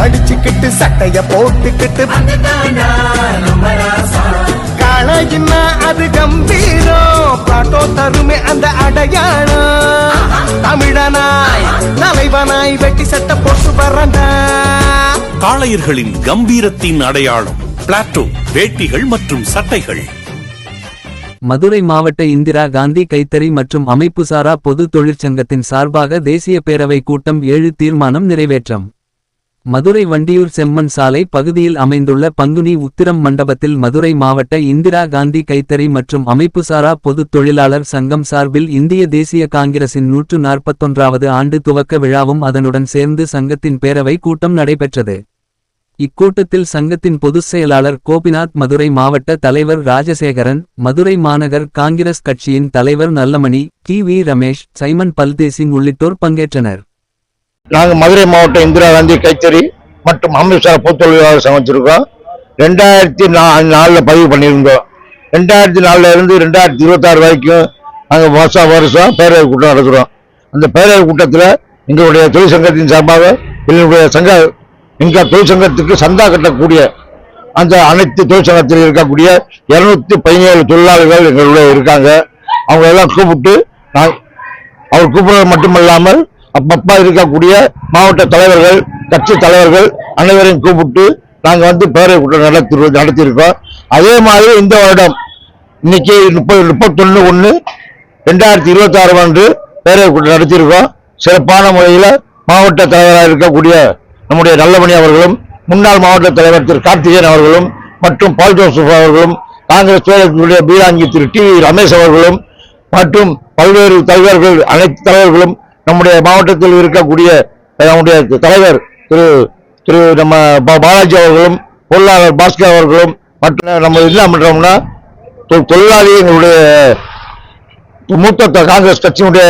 அடிச்சுக்கிட்டு சட்டைய போட்டுக்கிட்டு காளையின்னா அது கம்பீரம் பாட்டோ தருமே அந்த அடையாளம் தமிழனாய் தலைவனாய் வெட்டி சட்டை போட்டு வரண்டா காளையர்களின் கம்பீரத்தின் அடையாளம் பிளாட்டோ வேட்டிகள் மற்றும் சட்டைகள். மதுரை மாவட்ட இந்திரா காந்தி கைத்தறி மற்றும் அமைப்புசாரா பொது தொழிற்சங்கத்தின் சார்பாக தேசிய பேரவை கூட்டம் 7 தீர்மானம் நிறைவேற்றம். மதுரை வண்டியூர் செம்மன் சாலை பகுதியில் அமைந்துள்ள பங்குனி உத்திரம் மண்டபத்தில் மதுரை மாவட்ட இந்திரா காந்தி கைத்தறி மற்றும் அமைப்புசாரா பொது தொழிலாளர் சங்கம் சார்பில் இந்திய தேசிய காங்கிரசின் 141வது ஆண்டு துவக்க விழாவும் அதனுடன் சேர்ந்து சங்கத்தின் பேரவை கூட்டம் நடைபெற்றது. இக்கூட்டத்தில் சங்கத்தின் பொதுச் செயலாளர் கோபிநாத், மதுரை மாவட்ட தலைவர் ராஜசேகரன், மதுரை மாநகர் காங்கிரஸ் கட்சியின் தலைவர் நல்லமணி, வி ரமேஷ், சைமன் பல்தேசிங் உள்ளிட்டோர் பங்கேற்றனர். நாங்கள் மதுரை மாவட்ட இந்திரா காந்தி கைத்தறி மற்றும் அமைப்புசாரா பொது தொழிலாளர் சங்கம் வச்சிருக்கோம். 2004 பதிவு பண்ணியிருந்தோம். 2004 இருந்து 2026 வரைக்கும் நாங்கள் வருஷம் பேரவை கூட்டம் நடத்துகிறோம். அந்த பேரவை கூட்டத்தில் எங்களுடைய தொழிற்சங்கத்தின் சார்பாக எங்கள் தொழிற்சங்கத்துக்கு சந்தா கட்டக்கூடிய அந்த அனைத்து தொழிற்சங்கத்தில் இருக்கக்கூடிய 217 தொழிலாளர்கள் எங்களுடைய இருக்காங்க. அவங்க எல்லாம் கூப்பிட்டு அவர் கூப்பிடுறது மட்டுமல்லாமல் அப்பப்பா இருக்கக்கூடிய மாவட்ட தலைவர்கள், கட்சி தலைவர்கள் அனைவரையும் கூப்பிட்டு நாங்கள் பேரவை கூட்டம் நடத்தியிருக்கோம். அதே மாதிரி இந்த வருடம் இன்னைக்கு 31/1/2026 அன்று பேரவை கூட்டம் நடத்தியிருக்கோம். சிறப்பான முறையில் மாவட்ட தலைவராக இருக்கக்கூடிய நம்முடைய நல்லமணி அவர்களும், முன்னாள் மாவட்ட தலைவர் திரு கார்த்திகேயன் அவர்களும் மற்றும் பால் ஜோசப் அவர்களும், காங்கிரஸ் பேரவைக்குரிய பீராங்கி திரு ரமேஷ் அவர்களும் மற்றும் பல்வேறு தலைவர்கள், அனைத்து தலைவர்களும், நம்முடைய மாவட்டத்தில் இருக்கக்கூடிய நம்முடைய தலைவர் திரு நம்ம பாலாஜி அவர்களும், பொருளாளர் பாஸ்கர் அவர்களும் மற்றும் நம்ம என்ன பண்றோம்னா தொழிலாளி எங்களுடைய மூத்த காங்கிரஸ் கட்சியினுடைய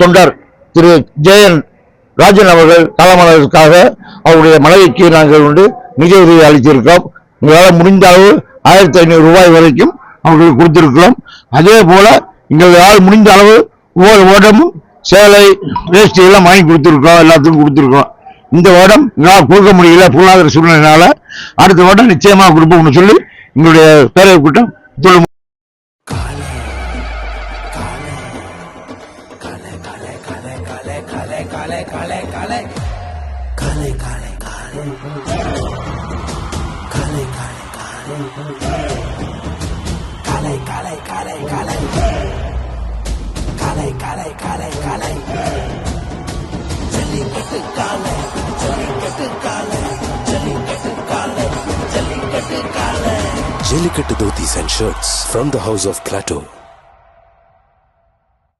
தொண்டர் திரு ஜெயன் ராஜன் அவர்கள் காலமானதற்காக அவருடைய மனைவிக்கு நாங்கள் நிதியுதவி அளித்திருக்கோம். எங்களால் முடிந்த அளவு 1500 ரூபாய் வரைக்கும் அவர்களுக்கு கொடுத்திருக்கிறோம். அதே போல எங்களால் முடிந்த அளவு ஒவ்வொரு வருடமும் சேலை, வேஷ்டி எல்லாம் வாங்கி கொடுத்திருக்கோம், எல்லாத்துக்கும் கொடுத்திருக்கோம். இந்த வருடம் எங்களால் கொடுக்க முடியல பொருளாதார சூழ்நிலையினால, அடுத்த வருடம் நிச்சயமாக கொடுப்போம்னு சொல்லி எங்களுடைய பேரவை கூட்டம் சொல்லும். Jellikattu dhotis and shirts from the house of Plateau.